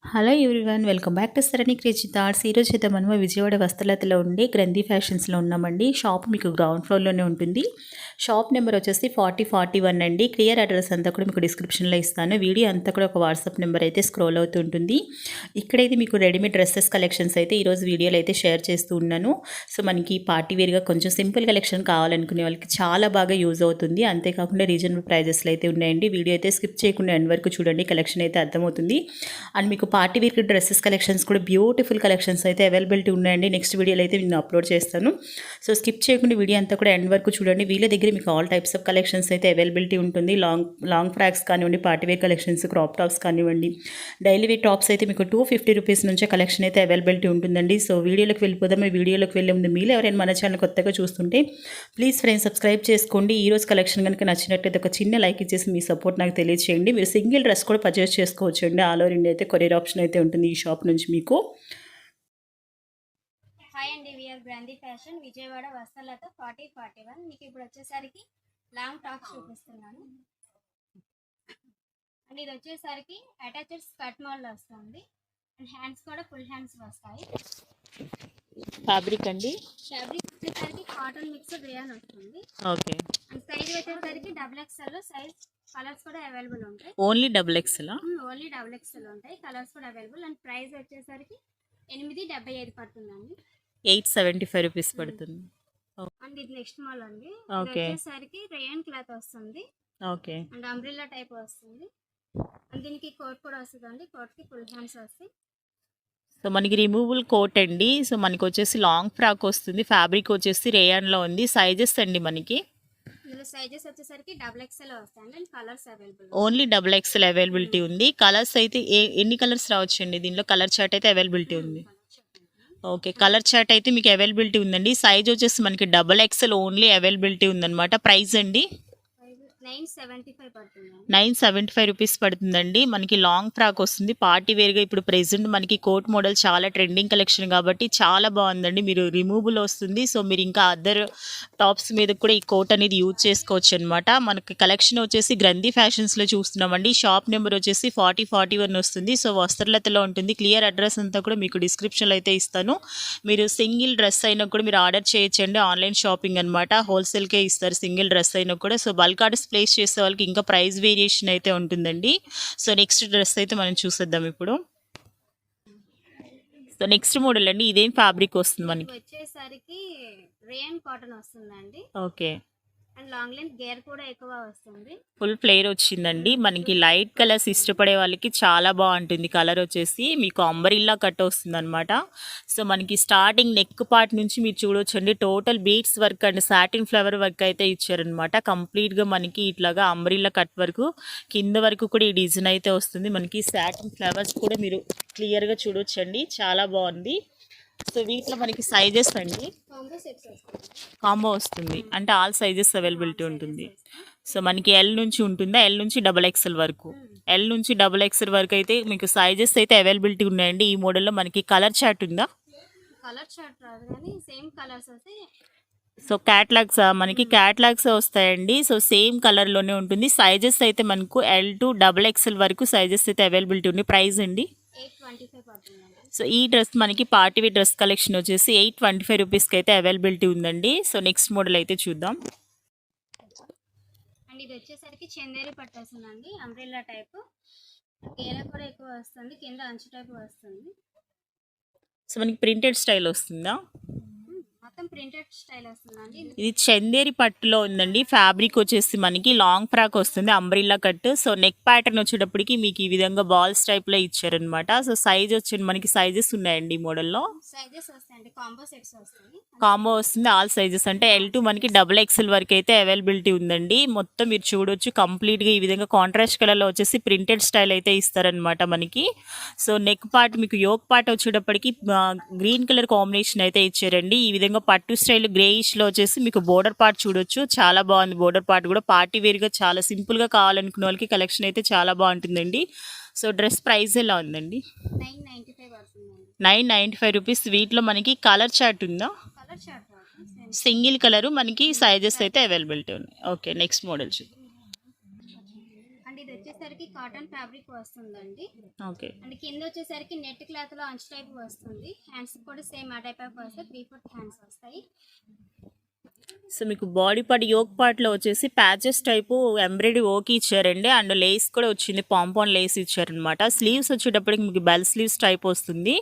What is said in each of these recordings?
Hello everyone, welcome back to Sarani Crazy Thoughts. ఈరోజు అయితే మనము విజయవాడ వస్త్రలతలో ఉండే గ్రంథి ఫ్యాషన్స్లో ఉన్నామండి. షాప్ మీకు గ్రౌండ్ ఫ్లోర్లోనే ఉంటుంది. షాప్ నెంబర్ వచ్చేసి 4041 అండి. క్లియర్ అడ్రస్ అంతా కూడా మీకు డిస్క్రిప్షన్లో ఇస్తాను. వీడియో అంతా కూడా ఒక వాట్సాప్ నెంబర్ అయితే స్క్రోల్ అవుతూ ఉంటుంది. ఇక్కడైతే మీకు రెడీమేడ్ డ్రెస్సెస్ కలెక్షన్స్ అయితే ఈరోజు వీడియోలో అయితే షేర్ చేస్తూ ఉన్నాను. సో మనకి పార్టీ వేర్గా కొంచెం సింపుల్ కలెక్షన్ కావాలనుకునే వాళ్ళకి చాలా బాగా యూజ్ అవుతుంది. అంతేకాకుండా రీజనబుల్ ప్రైజెస్లో అయితే ఉన్నాయండి. వీడియో అయితే స్కిప్ చేయకుండా ఎండ్ వరకు చూడండి, కలెక్షన్ అయితే అర్థమవుతుంది. అండ్ మీకు పార్టీ వేర్ డ్రెస్సెస్ కలెక్షన్స్ కూడా బ్యూటిఫుల్ కలెక్షన్స్ అయితే అవైలబిలిటీ ఉన్నాయండి. నెక్స్ట్ వీడియోలో అయితే నేను అప్లోడ్ చేస్తాను. సో స్కిప్ చేయకుండా వీడియో అంతా కూడా ఎండ్ వరకు చూడండి. వీళ్ళ దగ్గర మీకు ఆల్ టైప్స్ ఆఫ్ కలెక్షన్స్ అయితే అవైలబిలిటీ ఉంటుంది. లాంగ్ ఫ్రాక్స్ కానివ్వండి, party wear collections, crop tops కానివ్వండి, డైలీ వేర్ టాప్స్ అయితే మీకు 250 రూపీస్ నుంచే కలెక్షన్ అయితే అవైలబిలిటీ ఉంటుందండి. సో వీడియోలోకి వెళ్ళిపోదాం. ఈ వీడియోలోకి వెళ్ళే ముందు మీరు ఎవరైనా మన ఛానల్ కొత్తగా చూస్తుంటే ప్లీజ్ ఫ్రెండ్స్ సబ్స్క్రైబ్ చేసుకోండి. ఈ రోజు కలెక్షన్ కనుక నచ్చినట్లయితే ఒక చిన్న లైక్ ఇచ్చేసి మీ సపోర్ట్ నాకు తెలియజేయండి. మీరు సింగిల్ డ్రెస్ కూడా పర్చేస్ చేసుకోవచ్చు అండి. ఆల్ ఓవర్ ఇండియా అయితే కొరియర్ ఆప్షన్ అయితే ఉంటుంది ఈ షాప్ నుంచి మీకు. హాయ్ అండి, విఆర్ గ్రాంధీ ఫ్యాషన్ విజయవాడ వస్త్రాలతో 4041. మీకు ఇప్పుడు వచ్చేసరికి లాంగ్ టాప్స్ చూపిస్తున్నాను అండ్ ఇది వచ్చేసరికి అటాచ్డ్ స్కర్ట్ మోడల్ వస్తుంది అండ్ హ్యాండ్స్ కూడా ఫుల్ హ్యాండ్స్ వస్తాయి. ఫ్యాబ్రిక్ అండి, ఫ్యాబ్రిక్ వచ్చేసరికి కాటన్ మిక్స్డ్ రేయాన్ వస్తుంది. ఓకే. అండ్ సైజ్ వచ్చేసరికి XXL లో సైజ్ కలర్స్ కూడా అవైలబుల్ ఉంటాయి. Only XXL? ఓన్లీ XXL ఉంటాయి, కలర్స్ కూడా అవైలబుల్. అండ్ ప్రైస్ వచ్చేసరికి 875 పడుతుందండి. 875 రూపీస్ పడుతుంది. అండ్ ఇది నెక్స్ట్ మోడల్ అండి. వచ్చేసరికి రేయన్ క్లాత్ వస్తుంది. ఓకే. అండ్ అంబ్రిల్లా టైప్ వస్తుంది. అండ్ దీనికి కోట్ కూడా వస్తుంది అండి. కోట్ కి ఫుల్ హ్యాండ్స్ వస్తాయి. సో మనకి రిమూవబుల్ కోట్ అండి. సో మనకి వచ్చేసి లాంగ్ ఫ్రాక్ వస్తుంది. ఫ్యాబ్రిక్ వచ్చేసి రేయాన్లో ఉంది. సైజెస్ అండి మనకి ఇందులో సైజెస్ వచ్చేసరికి XXL వస్తాయండి. And colours available, only XXL availability ఉంది. కలర్స్ అయితే ఎన్ని కలర్స్ రావచ్చు అండి? దీనిలో కలర్ చార్ట్ అయితే అవైలబిలిటీ ఉంది. ఓకే, కలర్ చార్ట్ అయితే మీకు అవైలబిలిటీ ఉందండి. సైజ్ వచ్చేసి మనకి XXL ఓన్లీ అవైలబిలిటీ ఉందన్నమాట. ప్రైస్ అండి 975 రూపీస్ పడుతుందండి. మనకి లాంగ్ ఫ్రాక్ వస్తుంది. పార్టీ వేర్గా ఇప్పుడు ప్రెజెంట్ మనకి కోట్ మోడల్ చాలా ట్రెండింగ్ కలెక్షన్ కాబట్టి చాలా బాగుందండి. మీరు రిమూవబుల్ వస్తుంది. సో మీరు ఇంకా అదర్ టాప్స్ మీద కూడా ఈ కోట్ అనేది యూజ్ చేసుకోవచ్చు అనమాట. మనకి కలెక్షన్ వచ్చేసి గ్రంథి ఫ్యాషన్స్లో చూస్తున్నామండి. షాప్ నెంబర్ వచ్చేసి 4041 వస్తుంది. సో వస్త్రలతలో ఉంటుంది. క్లియర్ అడ్రస్ అంతా కూడా మీకు డిస్క్రిప్షన్లో అయితే ఇస్తాను. మీరు సింగిల్ డ్రెస్ అయినా కూడా మీరు ఆర్డర్ చేయొచ్చండి. ఆన్లైన్ షాపింగ్ అనమాట. హోల్సేల్కే ఇస్తారు సింగిల్ డ్రెస్ అయినా కూడా. సో బల్క్ ఆర్డర్స్ ప్లేస్ చేసే వాళ్ళకి ఇంకా ప్రైస్ వేరియేషన్ అయితే ఉంటుందండి. సో నెక్స్ట్ డ్రెస్ అయితే మనం చూసేద్దాం ఇప్పుడు. సో నెక్స్ట్ మోడల్ అండి. ఇదేం ఫ్యాబ్రిక్ వస్తుంది మనకి? వచ్చేసరికి రేయన్ కాటన్ వస్తుందండి. Okay. And long length gear కూడా ఎక్కువ వస్తుంది. ఫుల్ ఫ్లేర్ వచ్చిందండి. మనకి లైట్ కలర్స్ ఇష్టపడే వాళ్ళకి చాలా బాగుంటుంది. కలర్ వచ్చేసి మీకు అంబరిల్లా కట్ వస్తుంది అనమాట. సో మనకి స్టార్టింగ్ నెక్ పార్ట్ నుంచి మీరు చూడొచ్చండి. Total beads work and satin flower work అయితే ఇచ్చారనమాట. కంప్లీట్గా మనకి ఇట్లాగా అంబరిల్లా కట్ వరకు కింద వరకు కూడా ఈ డిజైన్ అయితే వస్తుంది. మనకి సాటిన్ ఫ్లవర్స్ కూడా మీరు క్లియర్గా చూడొచ్చండి. చాలా బాగుంది. సో వీటిలో మనకి సైజెస్ అండి కాంబో వస్తుంది. అంటే ఆల్ సైజెస్ అవైలబిలిటీ ఉంటుంది. సో మనకి ఎల్ నుంచి ఉంటుందా, ఎల్ నుంచి XXL వరకు. ఎల్ నుంచి XXL వరకు అయితే మీకు సైజెస్ అయితే అవైలబిలిటీ ఉన్నాయండి. ఈ మోడల్లో మనకి కలర్ చార్ట్ ఉందా? కలర్ చార్ట్ రాదు కానీ సేమ్ కలర్స్ వస్తాయి. సో క్యాట్లాగ్స్ మనకి క్యాట్లాగ్స్ వస్తాయండి. సో సేమ్ కలర్లోనే ఉంటుంది. సైజెస్ అయితే మనకు L to XXL వరకు సైజెస్ అయితే అవైలబిలిటీ ఉంది. ప్రైస్ అండి 825 పడుతుంది. సో ఈ డ్రెస్ మనకి పార్టీ వేర్ డ్రెస్ కలెక్షన్ వచ్చేసి 825 రూపీస్కి అయితే అవైలబిలిటీ ఉందండి. సో నెక్స్ట్ మోడల్ అయితే చూద్దాం. అండ్ ఇది వచ్చేసరికి చందేరి పట్టేస్తుందండి. అంబ్రెల్లా టైప్ గేర కూడా ఎక్కువ వస్తుంది. కింద అంచు టైప్ వస్తుంది. సో మనకి ప్రింటెడ్ స్టైల్ వస్తుందా? మొత్తం ప్రింటెడ్ స్టైల్ వస్తుందండి. ఇది చందేరి పట్టులో ఉందండి. ఫ్యాబ్రిక్ వచ్చేసి మనకి లాంగ్ ఫ్రాక్ వస్తుంది, umbrella cut. So neck pattern వచ్చేటప్పటికి మీకు ఈ విధంగా బాల్స్ టైప్లో ఇచ్చారనమాట. సో సైజ్ వచ్చి మనకి సైజెస్ ఉన్నాయండి ఈ మోడల్లో. సైజెస్ వస్తాయండి, కాంబో సెట్స్ వస్తాయి. కాంబో వస్తుంది. ఆల్ సైజెస్ అంటే L to మనకి XXL వరకు అయితే అవైలబిలిటీ ఉందండి. మొత్తం మీరు చూడొచ్చు కంప్లీట్గా ఈ విధంగా కాంట్రాస్ట్ కలర్లో వచ్చేసి ప్రింటెడ్ స్టైల్ అయితే ఇస్తారనమాట మనకి. సో నెక్ పార్ట్ మీకు యోక్ పార్ట్ వచ్చేటప్పటికి గ్రీన్ కలర్ కాంబినేషన్ అయితే ఇచ్చారండి. ఈ విధంగా పట్టు స్టైల్ గ్రేయిష్లో వచ్చేసి మీకు బోర్డర్ పార్ట్ చూడొచ్చు. చాలా బాగుంది. బోర్డర్ పార్ట్ కూడా పార్టీ వేర్గా చాలా సింపుల్గా కావాలనుకునే వాళ్ళకి కలెక్షన్ అయితే చాలా బాగుంటుందండి. సో డ్రెస్ ప్రైస్ ఎలా ఉందండి? 995 రూపీస్. వీటిలో మనకి కలర్ చార్ట్ ఉందా? సింగిల్ కలరు మనకి సైజెస్ అయితే అవైలబిలిటీ ఉన్నాయి. ఓకే, నెక్స్ట్ మోడల్ చూద్దాం. అండ్ ఇది వచ్చేసరికి కాటన్ ఫ్యాబ్రిక్ వస్తుందండి. ఓకే. అండ్ కింద వచ్చేసరికి నెట్ క్లాత్ లో అంచు టైప్ వస్తుంది. హ్యాండ్స్ కూడా సేమ్ ఆ టైప్ ఆఫ్ వస్తాయి. 3/4 హ్యాండ్స్ వస్తాయి. సో మీకు బాడీ పార్ట్ యోక్ పార్ట్లో వచ్చేసి ప్యాచెస్ టైపు ఎంబ్రాయిడరీ వర్క్ ఇచ్చారండి. అండ్ లేస్ కూడా వచ్చింది, పాంపాన్ లేస్ ఇచ్చారనమాట. స్లీవ్స్ వచ్చేటప్పటికి మీకు బెల్ స్లీవ్స్ టైప్ వస్తుంది.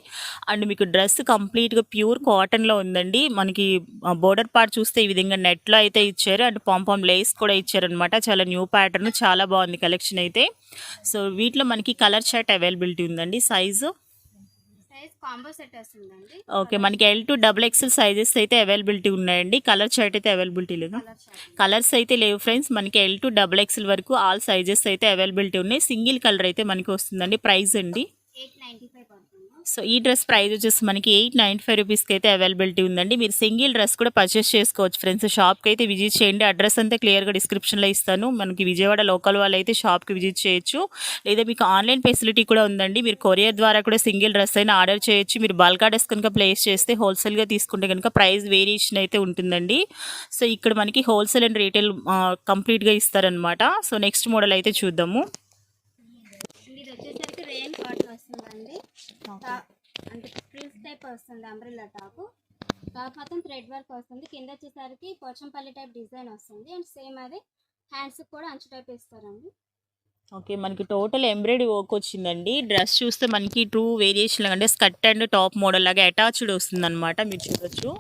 అండ్ మీకు డ్రెస్ కంప్లీట్గా ప్యూర్ కాటన్లో ఉందండి. మనకి బోర్డర్ పార్ట్ చూస్తే ఈ విధంగా నెట్లో అయితే ఇచ్చారు. అండ్ పాంపాన్ లేస్ కూడా ఇచ్చారనమాట. చాలా న్యూ ప్యాటర్న్, చాలా బాగుంది కలెక్షన్ అయితే. సో వీటిలో మనకి కలర్ చార్ట్ అవైలబిలిటీ ఉందండి. సైజు కాంబో సెట్ వస్తుందండి. ఓకే, మనకి L to XXL సైజెస్ అయితే అవైలబిలిటీ ఉన్నాయండి. కలర్ చార్ట్ అయితే అవైలబిలిటీ లేదు. కలర్స్ అయితే లేవు ఫ్రెండ్స్. మనకి L to XXL వరకు ఆల్ సైజెస్ అయితే అవైలబిలిటీ ఉన్నాయి. సింగిల్ కలర్ అయితే మనకి వస్తుందండి. ప్రైస్ అండి, 895 పడుతుంది. సో ఈ డ్రెస్ ప్రైస్ వచ్చేసి మనకి 895 రూపీస్కి అయితే అవైలబిలిటీ ఉందండి. మీరు సింగిల్ డ్రెస్ కూడా పర్చేస్ చేసుకోవచ్చు ఫ్రెండ్స్. షాప్కి అయితే విజిట్ చేయండి. అడ్రస్ అంతా క్లియర్గా డిస్క్రిప్షన్లో ఇస్తాను. మనకి విజయవాడ లోకల్ వాళ్ళు అయితే షాప్కి విజిట్ చేయొచ్చు. లేదా మీకు ఆన్లైన్ ఫెసిలిటీ కూడా ఉందండి. మీరు కొరియర్ ద్వారా కూడా సింగిల్ డ్రెస్ అయినా ఆర్డర్ చేయొచ్చు. మీరు బల్క్ ఆర్డర్స్ కనుక ప్లేస్ చేస్తే హోల్సేల్గా తీసుకుంటే కనుక ప్రైస్ వేరియేషన్ అయితే ఉంటుందండి. సో ఇక్కడ మనకి హోల్సేల్ అండ్ రీటైల్ కంప్లీట్గా ఇస్తారనమాట. సో నెక్స్ట్ మోడల్ అయితే చూద్దాము. ఇది వచ్చేసరికి రేయన్ కాటన్ వస్తుందండి. అంటే ఫ్రిల్స్ టైప్ వస్తుంది. అంబ్రెల్లా టాప్ మాత్రం థ్రెడ్ వర్క్ వస్తుంది. కింద వచ్చేసరికి పోచంపల్లి టైప్ డిజైన్ వస్తుంది. అండ్ సేమ్ అది హ్యాండ్స్ కూడా అంచు టైప్ ఇస్తారండి. ఓకే, మనకి టోటల్ ఎంబ్రాయిడరీ వర్క్ వచ్చిందండి. డ్రెస్ చూస్తే మనకి 2 వేరియేషన్ అంటే స్కర్ట్ అండ్ టాప్ మోడల్ లాగా అటాచ్డ్ వస్తుంది అనమాట. మీరు చూడొచ్చు.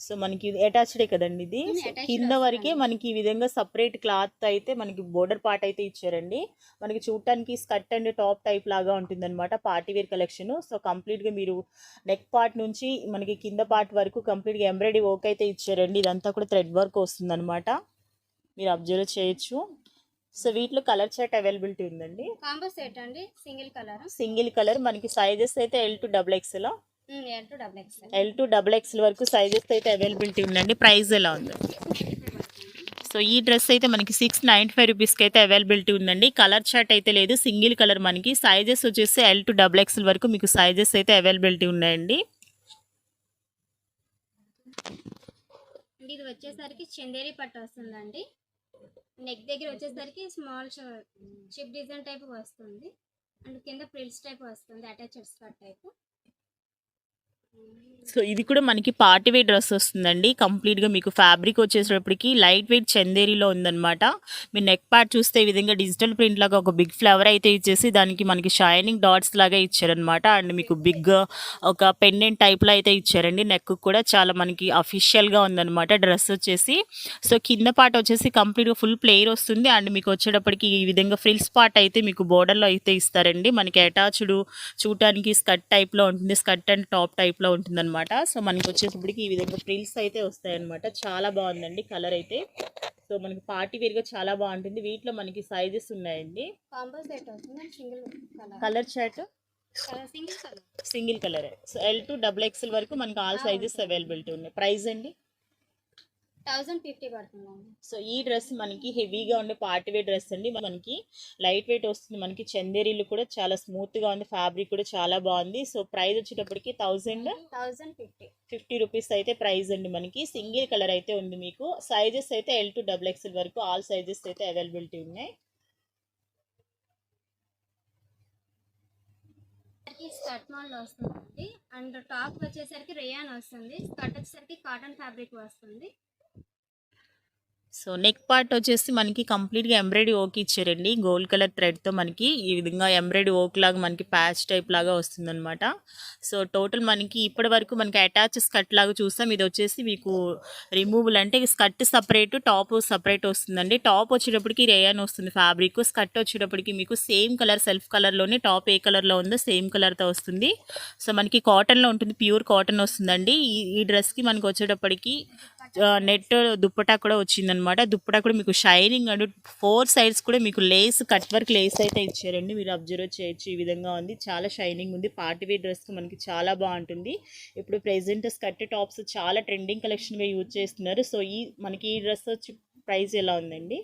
సో మనకి ఇది అటాచ్డే కదండి. ఇది కింద వరకే మనకి ఈ విధంగా సపరేట్ క్లాత్ అయితే మనకి బోర్డర్ పార్ట్ అయితే ఇచ్చారండి. మనకి చూడటానికి స్కర్ట్ అండ్ టాప్ టైప్ లాగా ఉంటుంది అనమాట. Party wear collection. సో కంప్లీట్గా మీరు నెక్ పార్ట్ నుంచి మనకి కింద పార్ట్ వరకు కంప్లీట్గా ఎంబ్రాయిడరీ వర్క్ అయితే ఇచ్చారండి. ఇదంతా కూడా థ్రెడ్ వర్క్ వస్తుంది అనమాట. మీరు అబ్జర్వ్ చేయొచ్చు. సో వీటిలో కలర్ చార్ట్ అవైలబిలిటీ ఉందండి. కాంబో సెట్ అండి. సింగిల్ కలర్ మనకి సైజెస్ అయితే L to XXL. L to XXL వరకు సైజెస్ అయితే అవైలబిలిటీ ఉందండి. ప్రైస్ ఎలా ఉంది? సో ఈ డ్రెస్ అయితే మనకి 695 రూపీస్కి అయితే అవైలబిలిటీ ఉందండి. కలర్ చార్ట్ అయితే లేదు, సింగిల్ కలర్. మనకి సైజెస్ వచ్చేసి L to XXL వరకు మీకు సైజెస్ అయితే అవైలబిలిటీ ఉన్నాయండి. ఇది వచ్చేసరికి చందేరి పట్టు వస్తుందండి. నెక్ దగ్గర వచ్చేసరికి స్మాల్ చిప్ డిజైన్ టైప్ వస్తుంది. అండ్ కింద ప్రిల్స్ టైప్ వస్తుంది. Attached skirt type. సో ఇది కూడా మనకి పార్టీ వేర్ డ్రెస్ వస్తుందండి. కంప్లీట్గా మీకు ఫ్యాబ్రిక్ వచ్చేటప్పటికి లైట్ వెయిట్ చందేరీలో ఉందన్నమాట. మీరు నెక్ పార్ట్ చూస్తే ఈ విధంగా డిజిటల్ ప్రింట్ లాగా ఒక బిగ్ ఫ్లవర్ అయితే ఇచ్చేసి దానికి మనకి షైనింగ్ డాట్స్ లాగా ఇచ్చారనమాట. అండ్ మీకు బిగ్ ఒక పెండెంట్ టైప్లో అయితే ఇచ్చారండి. నెక్ కూడా చాలా మనకి అఫీషియల్గా ఉందన్నమాట డ్రెస్ వచ్చేసి. సో కింద పార్ట్ వచ్చేసి కంప్లీట్గా ఫుల్ ప్లేయర్ వస్తుంది. అండ్ మీకు వచ్చేటప్పటికి ఈ విధంగా ఫ్రిల్స్ పార్ట్ అయితే మీకు బోర్డర్లో అయితే ఇస్తారండి. మనకి అటాచ్డ్ చూడటానికి స్కర్ట్ టైప్లో ఉంటుంది. స్కర్ట్ అండ్ టాప్ టైప్లో ఉంటుందన్నమాట. సో మనకి వచ్చేటప్పటికి ఈ విధంగా ఫ్రిల్స్ అయితే వస్తాయన్నమాట. చాలా బాగుందండి కలర్ అయితే. సో మనకి పార్టీ వేర్గా చాలా బాగుంటుంది. వీటిలో మనకి సైజెస్ ఉన్నాయండి. కాంబో సెట్ వస్తుంది. Colour chart single colour. So L to XXL వరకు మనకి ఆల్ సైజెస్ అవైలబిలిటీ ఉన్నాయి. ప్రైస్ అండి 1050 పడుతుందండి. సో ఈ డ్రెస్ మనకి హెవీగా ఉండే పార్టీ వేర్ డ్రెస్ అండి. మనకి లైట్ వెయిట్ వస్తుంది. మనకి చందేరీలు కూడా చాలా స్మూత్గా ఉంది. ఫ్యాబ్రిక్ కూడా చాలా బాగుంది. సో ప్రైస్ వచ్చేటప్పటికి 1050 రూపీస్ అయితే ప్రైస్ అండి. మనకి సింగిల్ కలర్ అయితే ఉంది. మీకు సైజెస్ అయితే L to XXL వరకు ఆల్ సైజెస్ అయితే అవైలబిలిటీ ఉన్నాయి. స్కర్ట్ మోడల్ వస్తుంది. అండ్ టాప్ వచ్చేసరికి రేయాన్ వస్తుంది. స్కర్ట్ వచ్చేసరికి కాటన్ ఫ్యాబ్రిక్ వస్తుంది. సో నెక్ పార్ట్ వచ్చేసి మనకి కంప్లీట్గా ఎంబ్రాయిడరీ వర్క్ ఇచ్చారండి. గోల్డ్ కలర్ థ్రెడ్తో మనకి ఈ విధంగా ఎంబ్రాయిడరీ వర్క్ లాగా మనకి ప్యాచ్ టైప్ లాగా వస్తుందన్నమాట. సో టోటల్ మనకి ఇప్పటి వరకు మనకి అటాచ్ స్కర్ట్ లాగా చూస్తాం. ఇది వచ్చేసి మీకు రిమూవబుల్, అంటే స్కర్ట్ సపరేట్, టాప్ సపరేట్ వస్తుందండి. టాప్ వచ్చేటప్పటికి రేయాన్ వస్తుంది ఫ్యాబ్రిక్. స్కర్ట్ వచ్చేటప్పటికి మీకు సేమ్ కలర్, సెల్ఫ్ కలర్లోనే టాప్ ఏ కలర్లో ఉందో సేమ్ కలర్తో వస్తుంది. సో మనకి కాటన్లో ఉంటుంది, ప్యూర్ కాటన్ వస్తుందండి. ఈ డ్రెస్కి మనకి వచ్చేటప్పటికి నెట్ దుప్పటా కూడా వచ్చిందనమాట. దుప్పటా కూడా మీకు షైనింగ్ అండ్ 4 సైడ్స్ కూడా మీకు లేస్, కట్ వర్క్ లేస్ అయితే ఇచ్చారండి. మీరు అబ్జర్వ్ చేయొచ్చు. ఈ విధంగా ఉంది, చాలా షైనింగ్ ఉంది. పార్టీ వేర్ డ్రెస్కి మనకి చాలా బాగుంటుంది. ఇప్పుడు ప్రెజెంట్ స్కర్ట్ టాప్స్ చాలా ట్రెండింగ్ కలెక్షన్గా యూజ్ చేస్తున్నారు. సో మనకి ఈ డ్రెస్ వచ్చి ప్రైస్ ఎలా ఉందండి?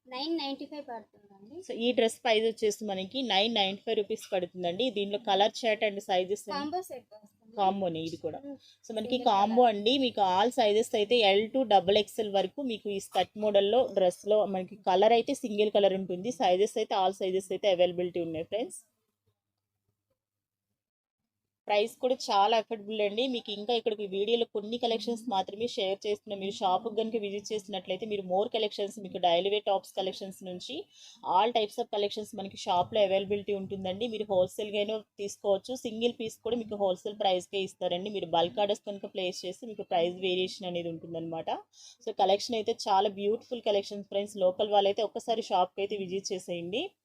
995 పడుతుందండి. సో ఈ డ్రెస్ ప్రైస్ వచ్చేసి మనకి 995 రూపీస్ పడుతుందండి. దీంట్లో colour chart and sizes combo set వస్తుంది. కాంబోనే ఇది కూడా. సో మనకి కాంబో అండి, మీకు ఆల్ సైజెస్ అయితే ఎల్ టు డబుల్ ఎక్స్ఎల్ వరకు మీకు ఈ స్కర్ట్ మోడల్లో డ్రెస్లో మనకి కలర్ అయితే సింగిల్ కలర్ ఉంటుంది. సైజెస్ అయితే ఆల్ సైజెస్ అయితే అవైలబిలిటీ ఉన్నాయి ఫ్రెండ్స్. ప్రైస్ కూడా చాలా అఫోర్డబుల్ అండి. మీకు ఇంకా ఇక్కడ వీడియోలో కొన్ని కలెక్షన్స్ మాత్రమే షేర్ చేస్తున్నాం. మీరు షాప్కి కనుక విజిట్ చేసినట్లయితే మీరు మోర్ కలెక్షన్స్, మీకు డైలీ వేర్ టాప్స్ కలెక్షన్స్ నుంచి ఆల్ టైప్స్ ఆఫ్ కలెక్షన్స్ మనకి షాప్లో అవైలబిలిటీ ఉంటుందండి. మీరు హోల్సేల్గానే తీసుకోవచ్చు. సింగిల్ పీస్ కూడా మీకు హోల్సేల్ ప్రైస్కే ఇస్తారండి. మీరు బల్క్ ఆర్డర్స్ కనుక ప్లేస్ చేస్తే మీకు ప్రైస్ వేరియేషన్ అనేది ఉంటుందన్నమాట. సో కలెక్షన్ అయితే చాలా బ్యూటిఫుల్ కలెక్షన్స్ ఫ్రెండ్స్. లోకల్ వాళ్ళైతే ఒక్కసారి షాప్కి అయితే విజిట్ చేసేయండి.